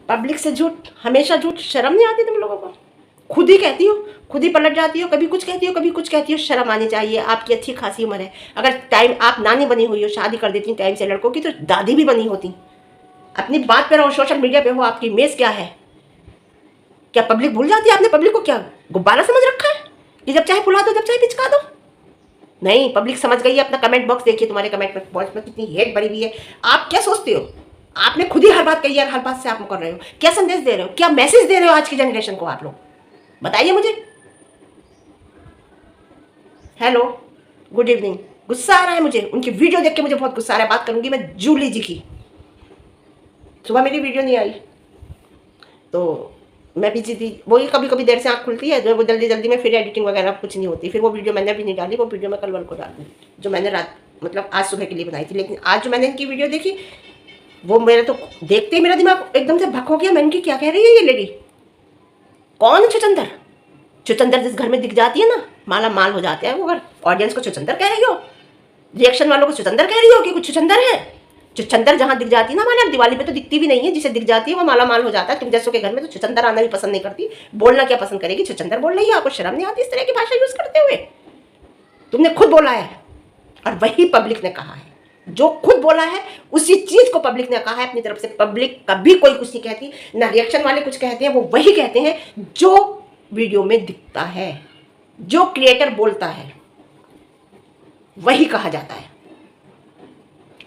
Public से झूठ, हमेशा झूठ। शर्म नहीं आती तुम लोगों को? खुद ही कहती हो, खुद ही पलट जाती हो, कभी कुछ कहती हो, कभी कुछ कहती हो। शर्म आनी चाहिए। आपकी अच्छी खासी उम्र है। अगर टाइम आप नानी बनी हुई हो, शादी कर देती टाइम से लड़कों की, तो दादी भी बनी होती। अपनी बात पे रहो, सोशल मीडिया पे हो। आपकी इमेज क्या है? क्या पब्लिक भूल जाती है? आपने पब्लिक को क्या गुब्बारा समझ रखा है कि जब चाहे फुला दो, जब चाहे पिचका दो? नहीं, पब्लिक समझ गई है। अपना कमेंट बॉक्स देखिए, तुम्हारे कमेंट बॉक्स में कितनी हेट भरी हुई है। आप क्या सोचते हो? आपने खुद ही हर बात कही है, हर बात से आप कर रहे हो। क्या संदेश दे रहे हो? क्या मैसेज दे रहे हो आज की जनरेशन को? आप लोग बताइए मुझे। Hello, good evening. गुस्सा आ रहा है मुझे, उनकी वीडियो देख के मुझे बहुत गुस्सा आ रहा है। बात करूंगी मैं जूली जी की। सुबह मेरी वीडियो नहीं आई तो मैं बिजी थी। वही कभी कभी देर से आँख खुलती है, जो वो जल्दी जल्दी में फिर एडिटिंग वगैरह कुछ नहीं होती। फिर वो वीडियो मैंने भी नहीं डाली। वो वीडियो मैं कल वाल को डाल दूँ, जो मैंने रात मतलब आज सुबह के लिए बनाई थी। लेकिन आज जो मैंने इनकी वीडियो देखी, वो मेरे तो देखते ही मेरा दिमाग एकदम से भक हो गया। मैंने की क्या कह रही है ये लेडी? कौन चुचंदर? चुचंदर जिस घर में दिख जाती है ना, माला माल हो जाते हैं वो घर। ऑडियंस को चुचंदर कह रही हो, रिएक्शन वालों को चुचंदर कह रही हो कि कुछ चुचंदर है? चुचंदर जहां दिख जाती है ना, माला दिवाली पे तो दिखती भी नहीं है। जिसे दिख जाती है वो माला माल हो जाता है। तुम जैसों के घर में तो चुचंदर आना भी पसंद नहीं करती। बोलना क्या पसंद करेगी? चुचंदर बोल रही है। आपको शर्म नहीं आती इस तरह की भाषा यूज करते हुए? तुमने खुद बोला है और वही पब्लिक ने कहा है। जो खुद बोला है उसी चीज को पब्लिक ने कहा है अपनी तरफ से। पब्लिक कभी कोई कुछ नहीं कहती, ना रिएक्शन वाले कुछ कहते हैं। वो वही कहते हैं जो वीडियो में दिखता है, जो क्रिएटर बोलता है वही कहा जाता है।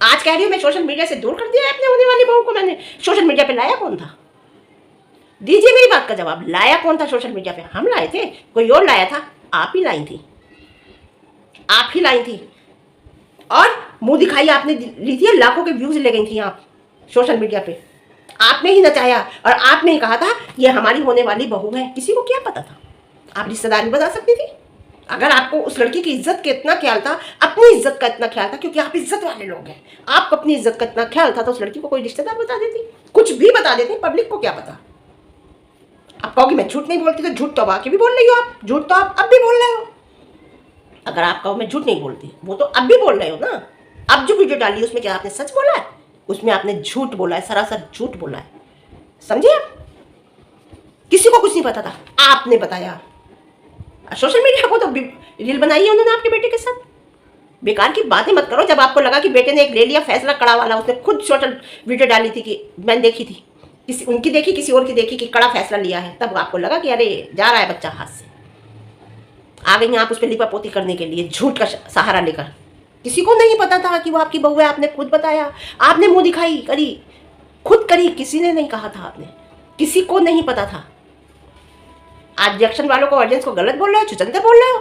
आज कह रही हूं मैं सोशल मीडिया से दूर कर दिया है अपने होने वाली बहू को। मैंने सोशल मीडिया पे लाया कौन था? दीजिए मेरी बात का जवाब। लाया कौन था सोशल मीडिया पे? हम लाए थे? कोई और लाया था? आप ही लाई थी, आप ही लाई थी। और मुंह दिखाई आपने ली थी, लाखों के व्यूज ले गई थी आप सोशल मीडिया पे। आपने ही नचाया और आपने ही कहा था ये हमारी होने वाली बहू है। किसी को क्या पता था? आप रिश्तेदारी बता सकती थी। अगर आपको उस लड़की की इज्जत का इतना ख्याल था, अपनी इज्जत का इतना ख्याल था, क्योंकि आप इज्जत वाले लोग हैं, आपको अपनी इज्जत का इतना ख्याल था, तो उस लड़की को कोई रिश्तेदार बता देती, कुछ भी बता देती। पब्लिक को क्या पता? आप कहोगे मैं झूठ नहीं बोलती, तो झूठ तो अब आके भी बोल रही हो आप। झूठ तो आप अब भी बोल रहे हो। अगर आप कहो मैं झूठ नहीं बोलती, वो तो अब भी बोल रहे हो ना। अब जो वीडियो डाली उसमें क्या आपने सच बोला है? उसमें आपने झूठ बोला है, सरासर झूठ बोला है। समझे आप? किसी को कुछ नहीं पता था, आपने बताया। सोशल मीडिया को तो रील बनाई है उन्होंने आपके बेटे के साथ। बेकार की बातें मत करो। जब आपको लगा कि बेटे ने एक ले लिया फैसला कड़ा वाला, उसने खुद सोशल वीडियो डाली थी कि मैंने देखी थी, किसी उनकी देखी, किसी और की देखी कि कड़ा फैसला लिया है, तब आपको लगा कि अरे जा रहा है बच्चा हाथ से। आ गई आप उस पर लिपापोती करने के लिए झूठ का सहारा लेकर। किसी को नहीं पता था कि वो आपकी बहू है। आपने खुद बताया, आपने मुंह दिखाई करी, खुद करी, किसी ने नहीं कहा था। आपने, किसी को नहीं पता था। आज रिएक्शन वालों को, ऑडियंस को गलत बोल रहे हो, चुचंदर बोल रहे हो।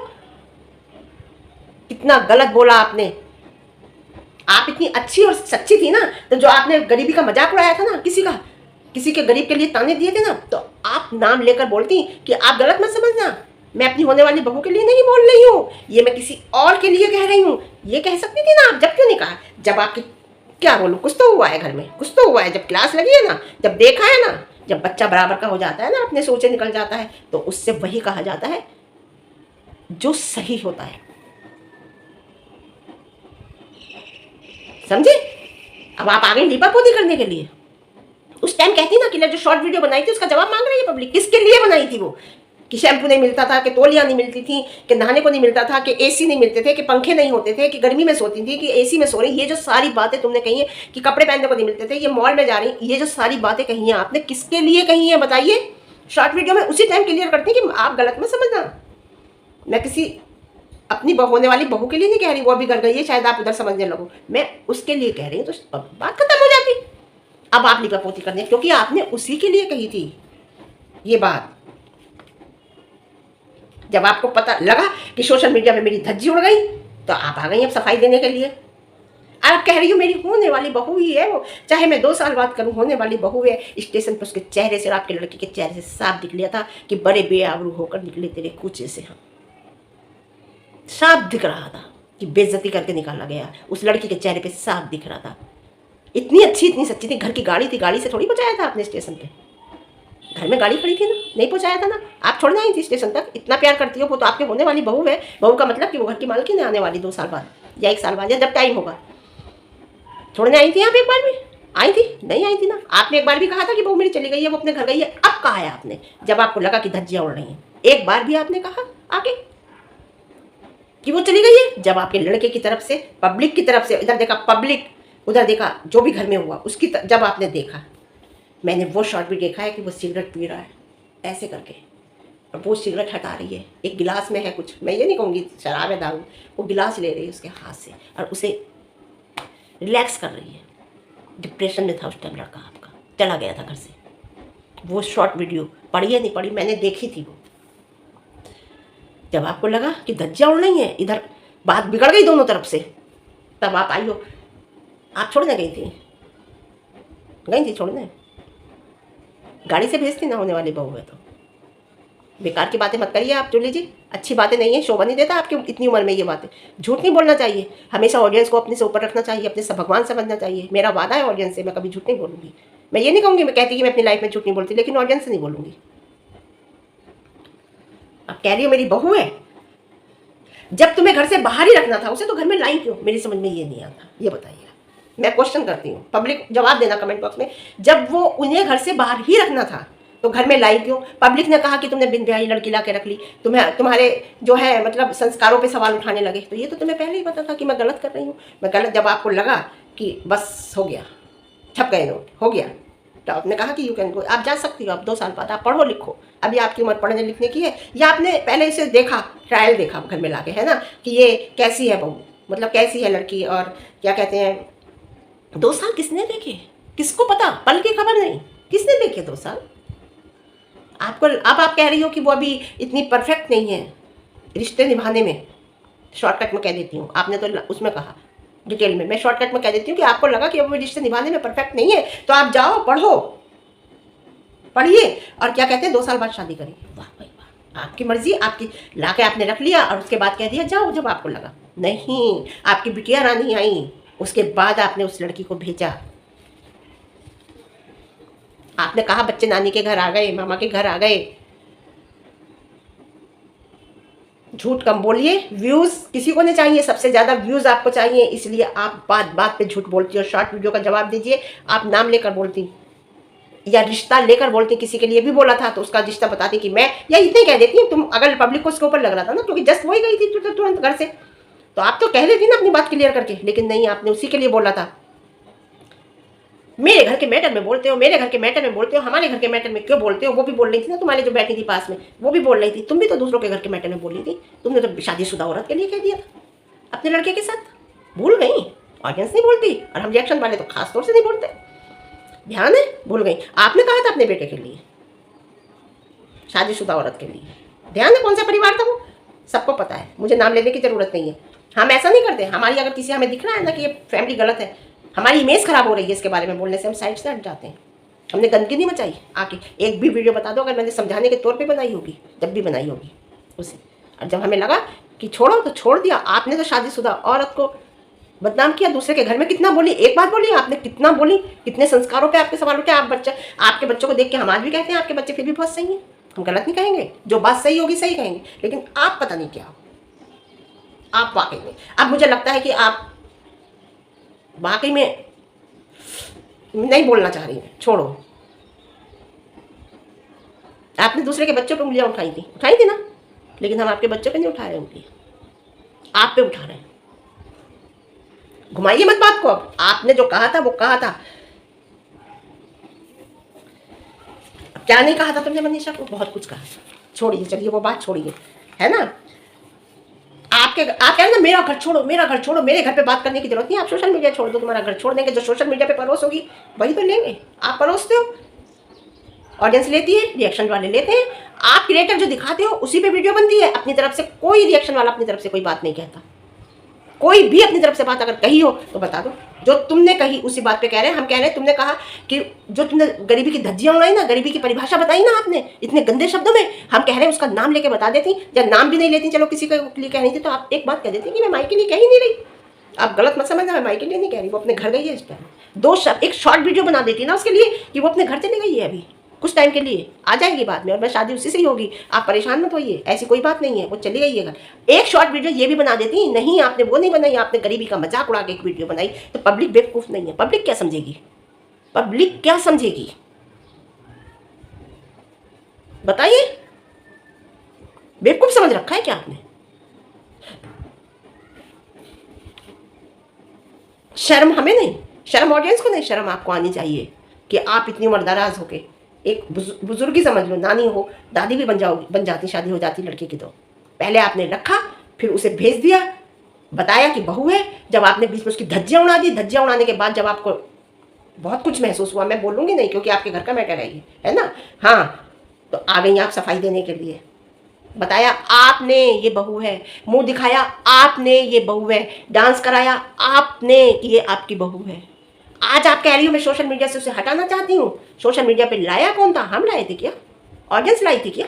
कितना गलत बोला आपने। आप इतनी अच्छी और सच्ची थी ना, तो जो आपने गरीबी का मजाक उड़ाया था ना, किसी के गरीब के लिए ताने दिए थे ना, तो आप नाम लेकर बोलती कि आप गलत मत समझना, मैं अपनी होने वाली बहू के लिए नहीं बोल रही हूँ, ये मैं किसी और के लिए कह रही हूँ। ये कह सकती थी ना आप। जब क्यों नहीं कहा? जब आपकी, क्या बोलूँ, कुछ तो हुआ है घर में, कुछ तो हुआ है। जब क्लास लगी है ना, जब देखा है ना, जब बच्चा बराबर का हो जाता है ना, अपने सोचे निकल जाता है, तो उससे वही कहा जाता है जो सही होता है। समझे? अब आप आ गई लीपापोती करने के लिए। उस टाइम कहती ना कि जो शॉर्ट वीडियो बनाई थी उसका जवाब मांग रही है पब्लिक। किसके लिए बनाई थी वो? कि शैम्पू नहीं मिलता था, कि तौलिया नहीं मिलती थी, कि नहाने को नहीं मिलता था, कि एसी नहीं मिलते थे, कि पंखे नहीं होते थे, कि गर्मी में सोती थी, कि एसी में सो रही। ये जो सारी बातें तुमने कही है, कि कपड़े पहनने को नहीं मिलते थे, ये मॉल में जा रही, ये जो सारी बातें कही हैं आपने, किसके लिए कही है बताइए? शॉर्ट वीडियो में उसी टाइम क्लियर करती है कि आप गलत मत समझना। मैं किसी अपनी होने वाली बहू के लिए नहीं कह रही, वो अभी घर गई है, शायद आप उधर समझने लगो। मैं उसके लिए कह रही हूँ, तो बात खत्म हो जाती। अब आप लिपापोती करने, क्योंकि आपने उसी के लिए कही थी ये बात। जब आपको पता लगा कि सोशल मीडिया में मेरी धज्जी उड़ गई, तो आप आ गई अब सफाई देने के लिए। आप कह रही हो मेरी होने वाली बहू ही है वो, चाहे मैं 2 साल बाद करूँ, होने वाली बहू है। स्टेशन पर उसके चेहरे से, आपके लड़के के चेहरे से साफ दिख लिया था कि बड़े बेआबरू होकर निकले तेरे कूचे से। हम साफ दिख रहा था कि बेइज्जती करके निकाला गया। उस लड़की के चेहरे पे साफ दिख रहा था। इतनी अच्छी, इतनी सच्ची थी। घर की गाड़ी थी, गाड़ी से थोड़ी पहुंचाया था आपने स्टेशन पे। घर में गाड़ी खड़ी थी ना, नहीं पहुंचाया था ना। आप छोड़ने आई थी स्टेशन तक। इतना प्यार करती हो, वो तो आपके होने वाली बहू है। बहू का मतलब कि वो घर की मालकिन है आने वाली 2 साल बाद या 1 साल बाद, या जब टाइम होगा। छोड़ने आई थी आप एक बार भी? आई थी? नहीं आई थी ना। आपने एक बार भी कहा था कि बहू मेरी चली गई है, वो अपने घर गई है? अब कहा है आपने, जब आपको लगा कि धज्जियां उड़ रही हैं। एक बार भी आपने कहा आगे कि वो चली गई है? जब आपके लड़के की तरफ से, पब्लिक की तरफ से, इधर देखा पब्लिक, उधर देखा जो भी घर में हुआ उसकी जब आपने देखा, मैंने वो शॉट भी देखा है कि वो सिगरेट पी रहा है ऐसे करके, और वो सिगरेट हटा रही है, एक गिलास में है कुछ, मैं ये नहीं कहूँगी शराब है दारू, वो गिलास ले रही है उसके हाथ से और उसे रिलैक्स कर रही है। डिप्रेशन में था उस टाइम लड़का आपका, चला गया था घर से। वो शॉर्ट वीडियो पढ़ी है नहीं पढ़ी, मैंने देखी थी वो। जब आपको लगा कि धज्जियां उड़ रही हैं, इधर बात बिगड़ गई दोनों तरफ से, तब आप आई हो। आप छोड़ने गई थी छोड़ने, गाड़ी से भेजती ना होने वाली बहू है तो। बेकार की बातें मत करिए आप जूली जी, अच्छी बातें नहीं है, शोभा नहीं देता आपकी इतनी उम्र में ये बातें। झूठ नहीं बोलना चाहिए, हमेशा ऑडियंस को अपने से ऊपर रखना चाहिए, अपने से भगवान समझना चाहिए। मेरा वादा है ऑडियंस से, मैं कभी झूठ नहीं बोलूँगी। मैं ये नहीं कहूँगी, मैं कहती कि मैं अपनी लाइफ में झूठ नहीं बोलती, लेकिन ऑडियंस से नहीं बोलूँगी। आप कह रही हो मेरी बहू है, जब तुम्हें घर से बाहर ही रखना था उसे तो घर में लाई क्यों? मेरी समझ में ये नहीं आता, ये बताइए। मैं क्वेश्चन करती हूँ, पब्लिक जवाब देना कमेंट बॉक्स में। जब वो उन्हें घर से बाहर ही रखना था तो घर में लाई क्यों? पब्लिक ने कहा कि तुमने बिन ब्याही लड़की ला के रख ली, तुम्हारे जो है मतलब संस्कारों पे सवाल उठाने लगे। तो ये तो तुम्हें पहले ही पता था कि मैं गलत कर रही हूँ, मैं गलत। जब आपको लगा कि बस हो गया, छप गए नोट, हो गया, तो आपने कहा कि यू कैन गो, आप जा सकती हो, आप 2 साल बाद आप पढ़ो लिखो। अभी आपकी उम्र पढ़ने लिखने की है, या आपने पहले इसे देखा, ट्रायल देखा घर में लाके, है ना, कि ये कैसी है बहू, मतलब कैसी है लड़की, और क्या कहते हैं। 2 साल किसने देखे? किसको पता? पल की खबर नहीं, किसने देखे 2 साल? आपको अब आप कह रही हो कि वो अभी इतनी परफेक्ट नहीं है रिश्ते निभाने में। शॉर्टकट में कह देती हूँ, आपने तो उसमें कहा डिटेल में, मैं शॉर्टकट में कह देती हूँ कि आपको लगा कि अब वो रिश्ते निभाने में परफेक्ट नहीं है, तो आप जाओ पढ़ो, पढ़िए, और क्या कहते हैं 2 साल बाद शादी करिए। वाह भाई वाह, आपकी मर्जी, आपकी लाके आपने रख लिया और उसके बाद कह दिया जाओ जब आपको लगा। नहीं, आपकी बिटिया रानी आई, उसके बाद आपने उस लड़की को भेजा। आपने कहा बच्चे नानी के घर आ गए, मामा के घर आ गए। झूठ कम बोलिए, व्यूज किसी को नहीं चाहिए, सबसे ज्यादा व्यूज आपको चाहिए, इसलिए आप बात बात पे झूठ बोलती हो। शॉर्ट वीडियो का जवाब दीजिए, आप नाम लेकर बोलती या रिश्ता लेकर बोलती, किसी के लिए भी बोला था तो उसका रिश्ता बताती कि मैं, या इतने कह देती हूँ तुम, अगर पब्लिक को उसके ऊपर लग रहा था ना, क्योंकि जस्ट वही गई थी तुरंत घर से, तो आप तो कह देती ना अपनी बात क्लियर करके। लेकिन नहीं, आपने उसी के लिए बोला था। मेरे घर के मैटर में बोलते हो, मेरे घर के मैटर में बोलते हो, हमारे घर के मैटर में क्यों बोलते हो? वो भी बोल रही थी ना, तुम्हारे जो बैठी थी पास में, वो भी बोल रही थी। तुम भी तो दूसरों के घर के मैटर में बोल रही थी। तुमने तो शादीशुदा औरत के लिए कह दिया था अपने लड़के के साथ, भूल गई? ऑडियंस नहीं बोलती, और हम रिएक्शन वाले तो खास तौर से नहीं बोलते। ध्यान है, भूल गई। आपने कहा था अपने बेटे के लिए, शादीशुदा औरत के लिए। ध्यान है कौन सा परिवार था वो? सबको पता है, मुझे नाम लेने की जरूरत नहीं है। हम ऐसा नहीं करते, हमारी अगर किसी हमें दिख रहा है ना कि ये फैमिली गलत है, हमारी इमेज खराब हो रही है इसके बारे में बोलने से, हम साइड से हट जाते हैं। हमने गंदगी नहीं मचाई आके। एक भी वीडियो बता दो अगर मैंने समझाने के तौर पे बनाई होगी, जब भी बनाई होगी उसे, और जब हमें लगा कि छोड़ो तो छोड़ दिया। आपने तो शादीशुदा औरत को बदनाम किया, दूसरे के घर में कितना बोली, एक बात बोली आपने, कितना बोली, कितने संस्कारों पे आपके सवाल उठे। आपके बच्चों को देख के हम आज भी कहते हैं आपके बच्चे फिर भी बहुत सही हैं, हम गलत नहीं कहेंगे, जो बात सही होगी सही कहेंगे। लेकिन आप पता नहीं क्या हो, आप वाकई में, अब मुझे लगता है कि आप वाकई में नहीं बोलना चाह रही है, छोड़ो। आपने दूसरे के बच्चों पे उंगलियां उठाई थी ना, लेकिन हम आपके बच्चों पे नहीं उठा रहे उंगली, आप पे उठा रहे हैं। घुमाइए मत बात को, अब आपने जो कहा था वो कहा था। क्या नहीं कहा था तुमने मनीषा को? बहुत कुछ कहा। छोड़िए, चलिए वो बात छोड़िए, है ना। आप कह रहे ना मेरा घर छोड़ो, मेरा घर छोड़ो, मेरे घर पे बात करने की जरूरत नहीं, आप सोशल मीडिया छोड़ दो, तुम्हारा घर छोड़ देंगे। जो सोशल मीडिया पे परोस होगी वही तो लेंगे। आप परोसते हो, ऑडियंस लेती है, रिएक्शन वाले लेते हैं। आप क्रिएटर जो दिखाते हो उसी पे वीडियो बनती है। अपनी तरफ से कोई रिएक्शन वाला अपनी तरफ से कोई बात नहीं कहता। कोई भी अपनी तरफ से बात अगर कही हो तो बता दो, जो तुमने कही उसी बात पे कह रहे हैं। हम कह रहे हैं, तुमने कहा कि जो तुमने गरीबी की धज्जियां उड़ाई ना, गरीबी की परिभाषा बताई ना आपने इतने गंदे शब्दों में, हम कह रहे हैं उसका नाम लेके बता देती, या नाम भी नहीं लेती, चलो किसी के लिए कह रही थी तो आप एक बात कह देती कि मैं माई के लिए कह ही नहीं रही। आप गलत मत समझना, मैं माई के लिए नहीं कह रही, वो अपने घर गई है इस टाइम। 2 शब्द एक शॉर्ट वीडियो बना देती ना उसके लिए कि वो अपने घर चली गई है, अभी कुछ टाइम के लिए आ जाएगी बाद में, और मैं शादी उसी से ही होगी, आप परेशान मत होइए, ऐसी कोई बात नहीं है, वो चली गई है घर। एक शॉर्ट वीडियो ये भी बना देती, नहीं आपने वो नहीं बनाई, आपने गरीबी का मजाक उड़ा के एक वीडियो बनाई, तो पब्लिक बेवकूफ़ नहीं है, पब्लिक क्या समझेगी? पब्लिक क्या समझेगी बताइए? बेवकूफ समझ रखा है क्या आपने? शर्म हमें नहीं, शर्म ऑडियंस को नहीं, शर्म आपको आनी चाहिए कि आप इतनी उम्र दराज होके एक बुजुर्गी समझ लो, नानी हो दादी भी बन जाती, शादी हो जाती लड़की की। तो पहले आपने रखा, फिर उसे भेज दिया, बताया कि बहू है। जब आपने बीच में उसकी धज्जियां उड़ा दी, धज्जियां उड़ाने के बाद जब आपको बहुत कुछ महसूस हुआ, मैं बोलूंगी नहीं क्योंकि आपके घर का मैटर है ये, है ना। हाँ, तो आ गई आप सफाई देने के लिए, बताया आपने ये बहू है, मुंह दिखाया आपने ये बहू है, डांस कराया आपने ये आपकी बहू है। आज आप कह रही हो मैं सोशल मीडिया से उसे हटाना चाहती हूँ। सोशल मीडिया पे लाया कौन था? हम लाए थे क्या? ऑडियंस लाई थी क्या?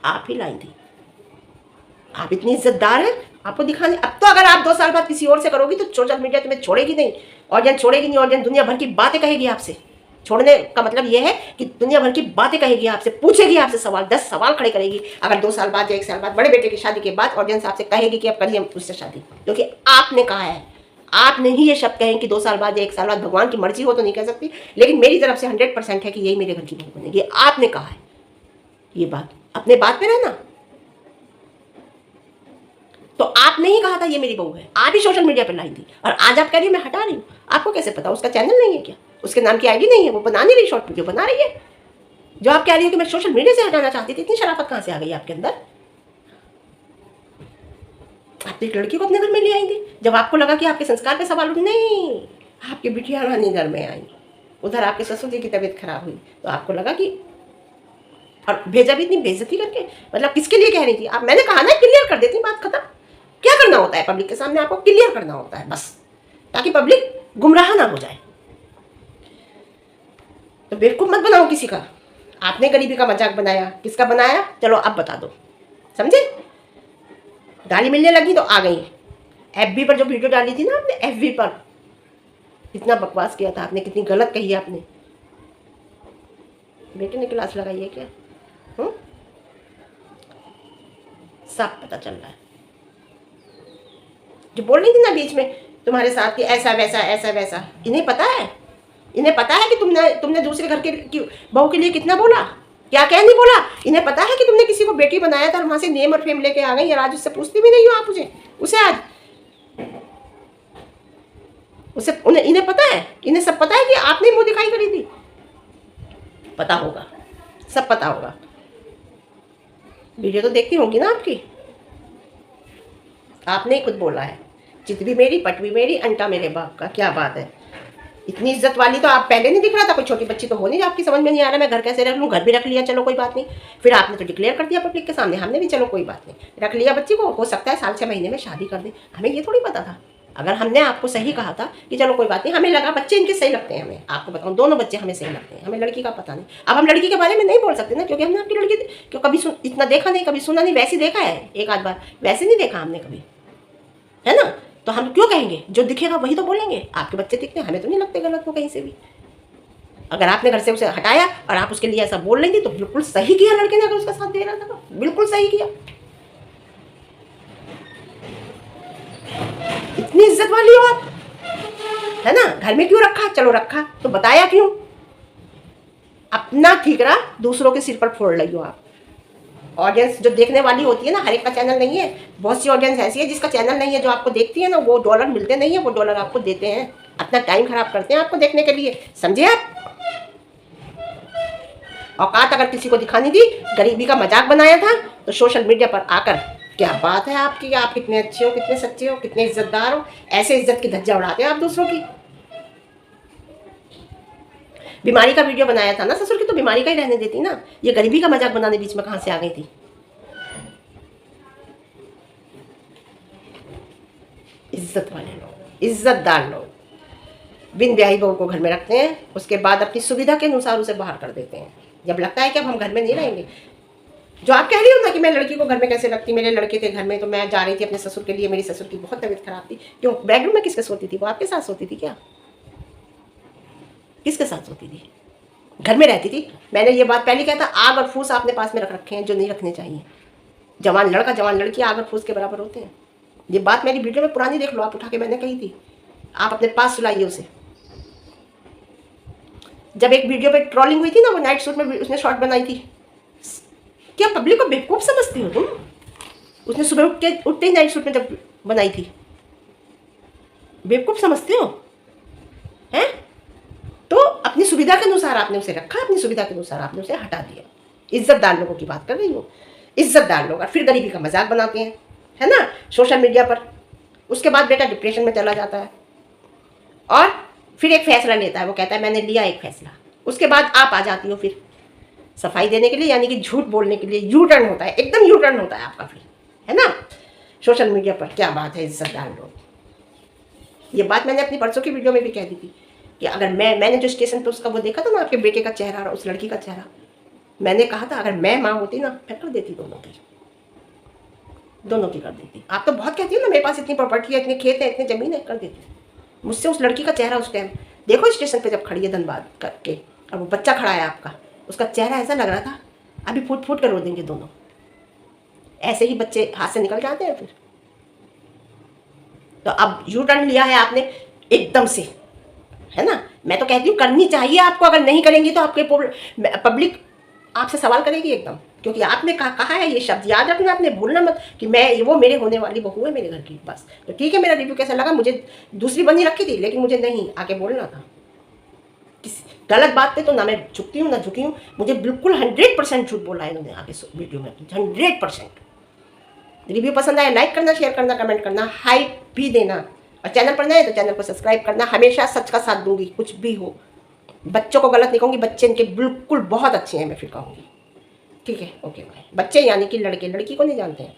आप ही लाई थी। आप इतनी इज्जतदार हैं, आपको दिखाने। अब तो अगर आप 2 साल बाद किसी और से करोगी तो सोशल मीडिया तुम्हें छोड़ेगी नहीं, ऑडियंस छोड़ेगी नहीं। ऑडियंस दुनिया भर की बातें कहेगी आपसे। छोड़ने का मतलब यह है कि दुनिया भर की बातें कहेगी आपसे, पूछेगी आपसे सवाल, 10 सवाल खड़े करेगी। अगर 2 साल बाद या 1 साल बाद बड़े बेटे की शादी के बाद ऑडियंस आपसे कहेगी कि अब करिए उससे शादी, क्योंकि आपने कहा है। आपने ही ये शब्द कहें कि 2 साल बाद या 1 साल बाद, भगवान की मर्जी हो तो नहीं कह सकती, लेकिन मेरी तरफ से 100% है कि यही मेरे घर की बहू बनेगी। आपने कहा है ये बात, अपने बात पे रहना। तो आपने ही कहा था ये मेरी बहू है, आप ही सोशल मीडिया पर लाई थी, और आज आप कह रही हो मैं हटा रही हूँ। आपको कैसे पता? उसका चैनल नहीं है क्या? उसके नाम की आईडी नहीं है? वो बना नहीं रही, शॉर्ट वीडियो बना रही है। जो आप कह रही हो कि मैं सोशल मीडिया से हटाना चाहती थी, इतनी शराफत कहां से आ गई आपके अंदर? आप एक लड़की को अपने घर में ले आई थी जब आपको लगा कि आपके संस्कार पे सवाल उठे। नहीं, आपकी बिटिया रानी घर में आई, उधर आपके ससुर जी की तबीयत खराब हुई तो आपको लगा कि, और भेजा भी इतनी बेइज्जती करके। मतलब किसके लिए कह रही थी आप? मैंने कहा ना क्लियर कर देती, बात खत्म। क्या करना होता है पब्लिक के सामने? आपको क्लियर करना होता है बस, ताकि पब्लिक गुमराह ना हो जाए। तो बेवकूफ मत बनाओ किसी का। आपने गरीबी का मजाक बनाया, किसका बनाया? चलो अब बता दो, समझे? गाली मिलने लगी तो आ गई। एफबी पर जो वीडियो डाली थी ना आपने, एफबी पर कितना बकवास किया था आपने, कितनी गलत कही आपने। बेटे ने क्लास लगाई है क्या? सब पता चल रहा है। जो बोल रही थी ना बीच में तुम्हारे साथ कि ऐसा वैसा ऐसा वैसा, इन्हें पता है, इन्हें पता है कि तुमने दूसरे घर की बहू के लिए कितना बोला, क्या क्या नहीं बोला। इन्हें पता है कि तुमने किसी को बेटी बनाया था और वहां से नेम और फेम लेके आ गई, और आज उससे पूछती भी नहीं हो आप उसे आज उसे इन्हें पता है, इन्हें सब पता है कि आपने मुंह दिखाई करी थी। पता होगा, सब पता होगा। वीडियो तो देखती होंगी ना आपकी। आपने ही खुद बोला है, चित भी मेरी, पट भी मेरी, अंटा मेरे बाप का। क्या बात है, इतनी इज्जत वाली तो आप पहले नहीं दिख रहा था। कोई छोटी बच्ची तो हो नहीं, आपकी समझ में नहीं आ रहा मैं घर कैसे रख लूँ। घर भी रख लिया, चलो कोई बात नहीं। फिर आपने तो डिक्लेयर कर दिया पब्लिक के सामने, हमने भी चलो कोई बात नहीं रख लिया बच्ची को, हो सकता है साल 6 महीने में शादी कर दे। हमें ये थोड़ी पता था। अगर हमने आपको सही कहा था कि चलो कोई बात नहीं, हमें लगा बच्चे इनके सही लगते हैं, हमें आपको बताऊँ दोनों बच्चे हमें सही लगते हैं, हमें लड़की का पता नहीं। अब हम लड़की के बारे में नहीं बोल सकते ना, क्योंकि हमने आपकी लड़की क्यों कभी इतना देखा नहीं, कभी सुना नहीं। वैसे देखा है एक आध बार, वैसे नहीं देखा हमने कभी, है ना। तो हम क्यों कहेंगे? जो दिखेगा वही तो बोलेंगे। आपके बच्चे दिखते हैं, हमें तो नहीं लगते गलत वो कहीं से भी। अगर आपने घर से उसे हटाया और आप उसके लिए ऐसा बोल रही थी तो बिल्कुल सही किया लड़के ने, अगर उसका साथ दे रहा था तो बिल्कुल सही किया। इतनी इज्जत वाली हो आप, है ना। घर में क्यों रखा? चलो रखा तो बताया क्यों? अपना ठीक रहा, दूसरों के सिर पर फोड़ रही हो आप। ऑडियंस जो देखने वाली होती है ना, हर एक का चैनल नहीं है। बहुत सी ऑडियंस ऐसी है जिसका चैनल नहीं है, जो आपको देखती है ना, वो डॉलर मिलते नहीं है, वो डॉलर आपको देते हैं, अपना टाइम खराब करते हैं आपको देखने के लिए, समझे आप। औकात अगर किसी को दिखानी थी, गरीबी का मजाक बनाया था तो सोशल मीडिया पर आकर क्या बात है आपकी, आप कितने अच्छे हो, कितने सच्चे हो, कितने इज्जतदार हो। ऐसे इज्जत की धज्जा उड़ाते हैं आप दूसरों की। बीमारी का वीडियो बनाया था ना ससुर की, तो बीमारी का ही रहने देती ना। ये गरीबी का मजाक बनाने बीच में कहां से आ गई थी? इज्जत वाले लोग, इज्जतदार लोग बिन ब्याही बहू को घर में रखते हैं, उसके बाद अपनी सुविधा के अनुसार उसे बाहर कर देते हैं। जब लगता है कि अब हम घर में नहीं रहेंगे। जो आप कह रही हो ना कि मैं लड़की को घर में कैसे रखती, मेरे लड़के थे घर में तो मैं जा रही थी अपने ससुर के लिए, मेरी ससुर की बहुत तबीयत खराब थी। क्यों बेडरूम में किसके सोती थी? वो आपके साथ सोती थी क्या? किसके साथ सोती थी? घर में रहती थी। मैंने ये बात पहले कहा था, आग और फूस आपने पास में रख रखे हैं जो नहीं रखने चाहिए। जवान लड़का जवान लड़की आग और फूस के बराबर होते हैं। ये बात मेरी वीडियो में पुरानी देख लो आप, उठा के मैंने कही थी। आप अपने पास सुलाइए उसे। जब एक वीडियो पे ट्रोलिंग हुई थी ना, वो नाइट सूट में उसने शॉर्ट बनाई थी, क्या पब्लिक को बेवकूफ़ समझती हो तुम? उसने सुबह उठते ही नाइट सूट में जब बनाई थी, बेवकूफ़ समझते हो हैं? तो अपनी सुविधा के अनुसार आपने उसे रखा, अपनी सुविधा के अनुसार आपने उसे हटा दिया। इज्जतदार लोगों की बात कर रही हूँ, इज्जतदार लोग, और फिर गरीबी का मजाक बनाते हैं, है ना, सोशल मीडिया पर। उसके बाद बेटा डिप्रेशन में चला जाता है और फिर एक फैसला लेता है, वो कहता है मैंने लिया एक फैसला। उसके बाद आप आ जाती हो फिर सफाई देने के लिए, यानी कि झूठ बोलने के लिए। यू टर्न होता है, एकदम यू टर्न होता है आपका फिर, है ना, सोशल मीडिया पर। क्या बात है, इज्जतदार लोग। ये बात मैंने अपनी परसों की वीडियो में भी कह दी थी कि अगर मैंने जो स्टेशन पर उसका वो देखा था ना, आपके बेटे का चेहरा और उस लड़की का चेहरा, मैंने कहा था अगर मैं माँ होती ना, मैं कर देती दोनों की कर देती। आप तो बहुत कहती हो ना मेरे पास इतनी प्रॉपर्टी है, इतने खेत है, इतनी ज़मीन है, कर देती। मुझसे उस लड़की का चेहरा उस टाइम देखो, स्टेशन पे जब खड़ी है धनबाद करके और वो बच्चा खड़ा है आपका, उसका चेहरा ऐसा लग रहा था अभी फूट फूट कर रो देंगे दोनों। ऐसे ही बच्चे हाथ से निकल जाते हैं फिर। तो अब यू टर्न लिया है आपने एकदम से, है ना। मैं तो कहती हूँ करनी चाहिए आपको, अगर नहीं करेंगी तो आपके पब्लिक आपसे सवाल करेगी एकदम, क्योंकि आपने कहा है ये शब्द, याद रखना, आपने भूलना मत कि मैं वो मेरे होने वाली बहू है मेरे घर की, बस। तो ठीक है, मेरा रिव्यू कैसा लगा, मुझे दूसरी बनी रखी थी, लेकिन मुझे नहीं आके बोलना था किसी गलत बात पे। तो ना मैं झुकती हूँ ना झुकी हूँ, मुझे बिल्कुल 100% झूठ बोला है इन्होंने आगे वीडियो में, 100%। रिव्यू पसंद आया लाइक करना, शेयर करना, कमेंट करना, हाइप भी देना, और चैनल पर नए तो चैनल को सब्सक्राइब करना। हमेशा सच का साथ दूंगी, कुछ भी हो। बच्चों को गलत नहीं कहूँगी, बच्चे इनके बिल्कुल बहुत अच्छे हैं, मैं फिर कहूँगी। ठीक है, ओके बाय। बच्चे यानी कि लड़के, लड़की को नहीं जानते हैं।